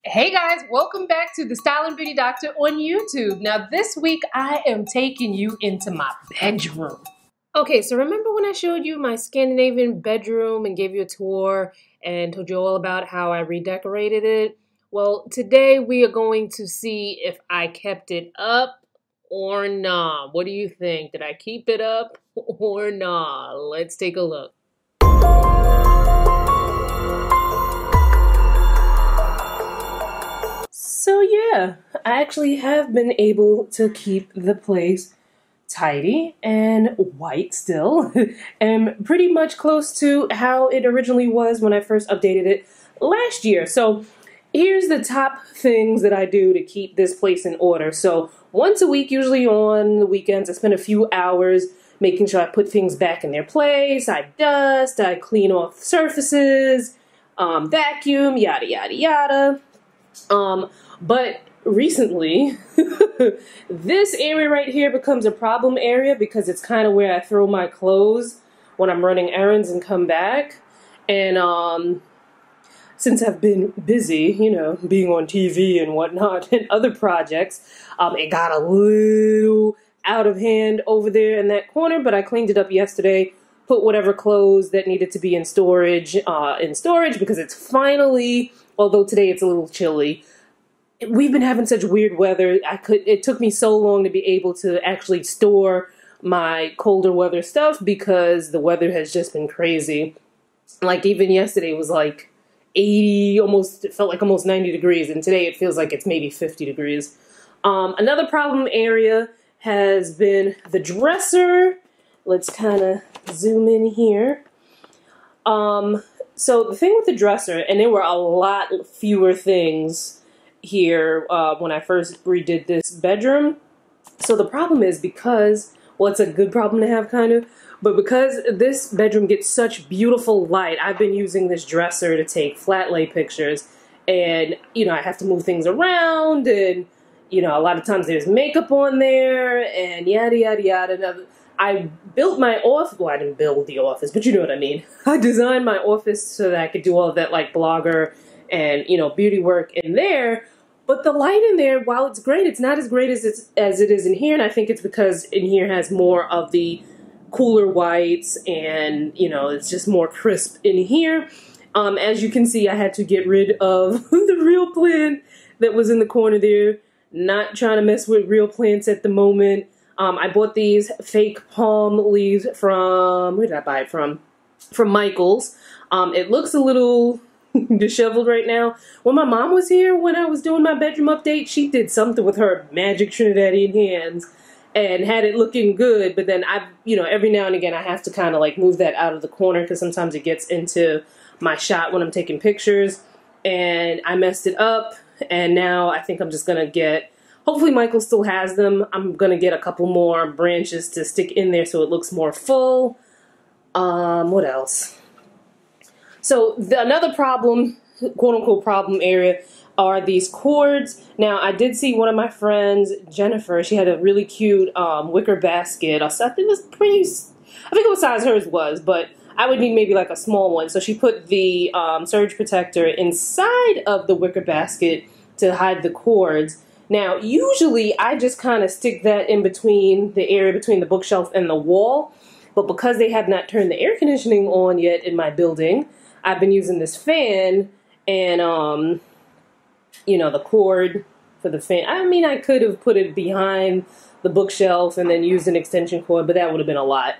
Hey guys, welcome back to the Style and Beauty Doctor on YouTube. Now this week I am taking you into my bedroom. Okay, so remember when I showed you my Scandinavian bedroom and gave you a tour and told you all about how I redecorated it? Well, today we are going to see if I kept it up or not. What do you think? Did I keep it up or not? Let's take a look. So yeah, I actually have been able to keep the place tidy and white still, and pretty much close to how it originally was when I first updated it last year. So here's the top things that I do to keep this place in order. So once a week, usually on the weekends, I spend a few hours making sure I put things back in their place. I dust, I clean off surfaces, vacuum, yada, yada, yada. But recently, this area right here becomes a problem area because it's kind of where I throw my clothes when I'm running errands and come back. And since I've been busy, you know, being on TV and whatnot and other projects, it got a little out of hand over there in that corner, but I cleaned it up yesterday, put whatever clothes that needed to be in storage because it's finally, although today it's a little chilly, we've been having such weird weather. It took me so long to be able to actually store my colder weather stuff because the weather has just been crazy. Like even yesterday was like 80, it felt like almost 90 degrees, and today it feels like it's maybe 50 degrees. Another problem area has been the dresser. Let's kind of zoom in here. So the thing with the dresser, and there were a lot fewer things here when I first redid this bedroom. So the problem is because, well, it's a good problem to have kind of, but because this bedroom gets such beautiful light, I've been using this dresser to take flat lay pictures, and you know, I have to move things around, and you know, a lot of times there's makeup on there and yada yada yada. I built my office, well, I didn't build the office, but you know what I mean. I designed my office so that I could do all of that like blogger and, you know, beauty work in there. But the light in there, while it's great, it's not as great as it is in here. And I think it's because in here has more of the cooler whites and, you know, it's just more crisp in here. As you can see, I had to get rid of the real plant that was in the corner there. Not trying to mess with real plants at the moment. I bought these fake palm leaves from, where did I buy it from? From Michael's. It looks a little disheveled right now. When my mom was here, when I was doing my bedroom update, she did something with her magic Trinidadian hands and had it looking good. But then you know, every now and again, I have to kind of like move that out of the corner because sometimes it gets into my shot when I'm taking pictures. And I messed it up. And now I think I'm just going to get, hopefully Michael still has them. I'm going to get a couple more branches to stick in there so it looks more full. What else? So another problem, quote-unquote problem area, are these cords. Now, I did see one of my friends, Jennifer, she had a really cute wicker basket. I think it was I think what size hers was, but I would need maybe like a small one. So she put the surge protector inside of the wicker basket to hide the cords. Now, usually I just kind of stick that in between the area between the bookshelf and the wall. But because they have not turned the air conditioning on yet in my building, I've been using this fan and, you know, the cord for the fan. I mean, I could have put it behind the bookshelf and then used an extension cord, but that would have been a lot.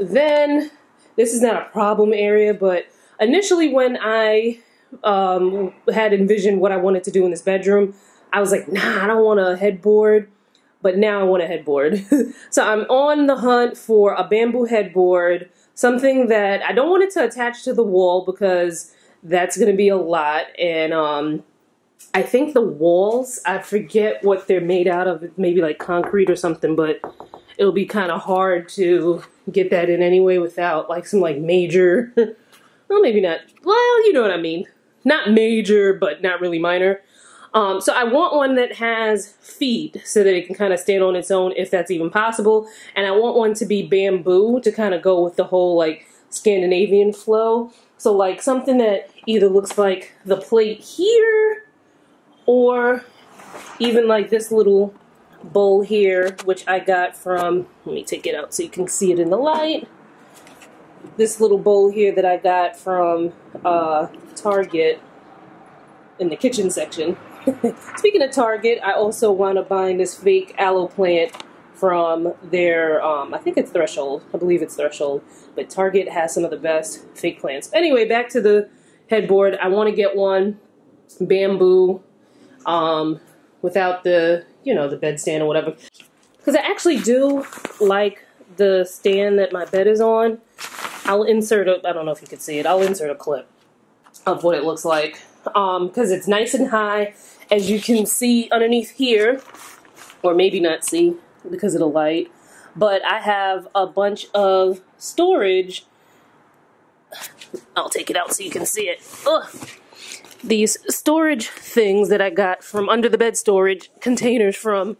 Then, this is not a problem area, but initially when I had envisioned what I wanted to do in this bedroom, I was like, nah, I don't want a headboard, but now I want a headboard. So I'm on the hunt for a bamboo headboard, something that I don't want it to attach to the wall because that's going to be a lot. And I think the walls, I forget what they're made out of, maybe like concrete or something, but it'll be kind of hard to get that in anyway without like some like major, well, maybe not, well, you know what I mean. Not major, but not really minor. So I want one that has feet so that it can kind of stand on its own if that's even possible. And I want one to be bamboo to kind of go with the whole like Scandinavian flow. So like something that either looks like the plate here Or even like this little bowl here, which I got from, let me take it out so you can see it in the light. This little bowl here that I got from Target in the kitchen section. Speaking of Target, I also wound up buying this fake aloe plant from their, I think it's Threshold. I believe it's Threshold. But Target has some of the best fake plants. Anyway, back to the headboard. I want to get one bamboo without the, you know, the bed stand or whatever. Because I actually do like the stand that my bed is on. I'll insert a, I don't know if you can see it, I'll insert a clip of what it looks like. Because it's nice and high, as you can see underneath here, or maybe not see because of the light, but I have a bunch of storage. I'll take it out so you can see it. Ugh. These storage things that I got from under the bed storage containers from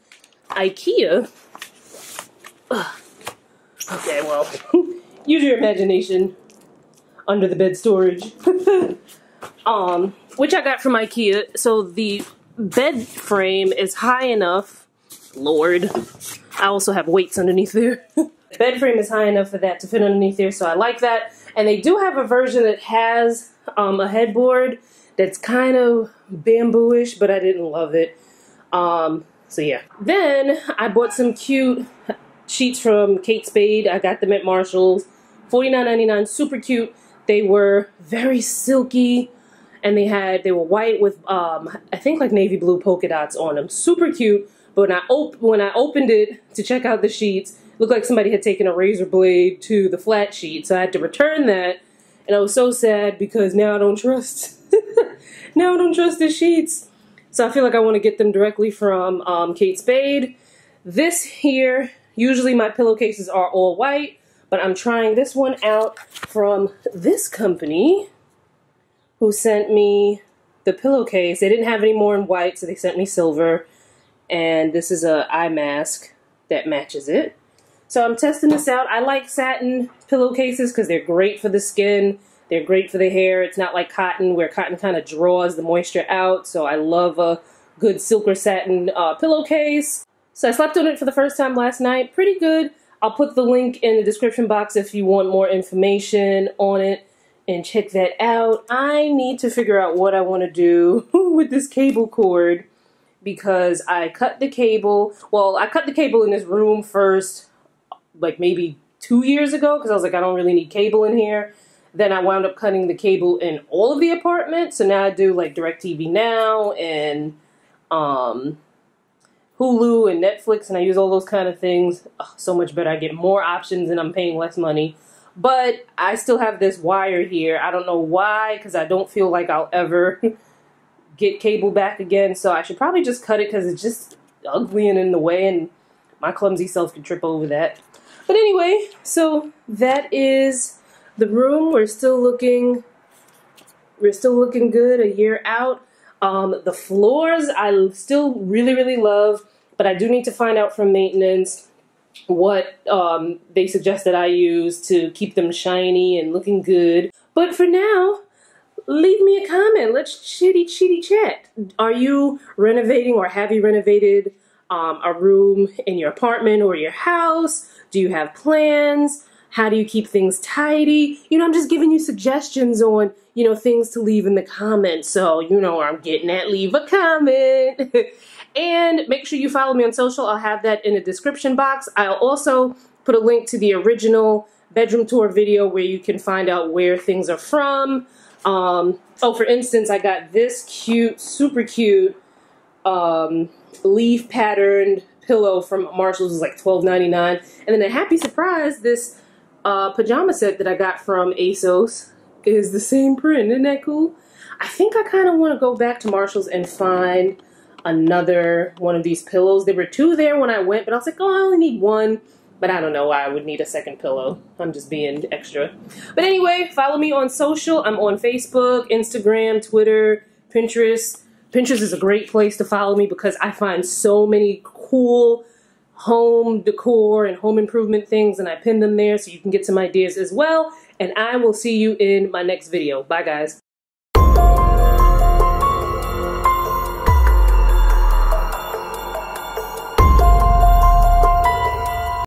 IKEA. Ugh. Okay, well, use your imagination. Under the bed storage. Which I got from IKEA. So the bed frame is high enough. Lord. I also have weights underneath there. The bed frame is high enough for that to fit underneath there, so I like that. And they do have a version that has a headboard that's kind of bamboo-ish, but I didn't love it. So yeah. Then I bought some cute sheets from Kate Spade. I got them at Marshall's. $49.99, super cute. They were very silky. And they were white with, I think like navy blue polka dots on them. Super cute. But when I opened it to check out the sheets, it looked like somebody had taken a razor blade to the flat sheet. So I had to return that. And I was so sad because now I don't trust, now I don't trust the sheets. So I feel like I want to get them directly from Kate Spade. This here, usually my pillowcases are all white, but I'm trying this one out from this company, who sent me the pillowcase. They didn't have any more in white, so they sent me silver. And this is a eye mask that matches it. So I'm testing this out. I like satin pillowcases because they're great for the skin. They're great for the hair. It's not like cotton, where cotton kind of draws the moisture out. So I love a good silk or satin pillowcase. So I slept on it for the first time last night. Pretty good. I'll put the link in the description box if you want more information on it. And check that out. I need to figure out what I want to do with this cable cord, because I cut the cable. Well, I cut the cable in this room first, like maybe 2 years ago, because I was like, I don't really need cable in here. Then I wound up cutting the cable in all of the apartments. So now I do like DirecTV Now and Hulu and Netflix, and I use all those kind of things. Oh, so much better. I get more options and I'm paying less money. But I still have this wire here. I don't know why, because I don't feel like I'll ever get cable back again. So I should probably just cut it because it's just ugly and in the way, and my clumsy self can trip over that. But anyway, so that is the room. We're still looking good a year out. The floors I still really love, but I do need to find out from maintenance what they suggest that I use to keep them shiny and looking good. But for now, leave me a comment. Let's chitty chat. Are you renovating, or have you renovated a room in your apartment or your house? Do you have plans? How do you keep things tidy? You know, I'm just giving you suggestions on, you know, things to leave in the comments. So you know where I'm getting at. Leave a comment. And make sure you follow me on social. I'll have that in the description box. I'll also put a link to the original bedroom tour video where you can find out where things are from. Oh, for instance, I got this cute, super cute leaf patterned pillow from Marshall's. It was like $12.99. And then a happy surprise, this pajama set that I got from ASOS is the same print. Isn't that cool? I think I kind of want to go back to Marshall's and find another one of these pillows. There were two there when I went, but I was like, oh, I only need one. But I don't know why I would need a second pillow. I'm just being extra. But anyway, follow me on social. I'm on Facebook, Instagram, Twitter, Pinterest. Pinterest is a great place to follow me because I find so many cool home decor and home improvement things, and I pin them there so you can get some ideas as well. And I will see you in my next video. Bye, guys.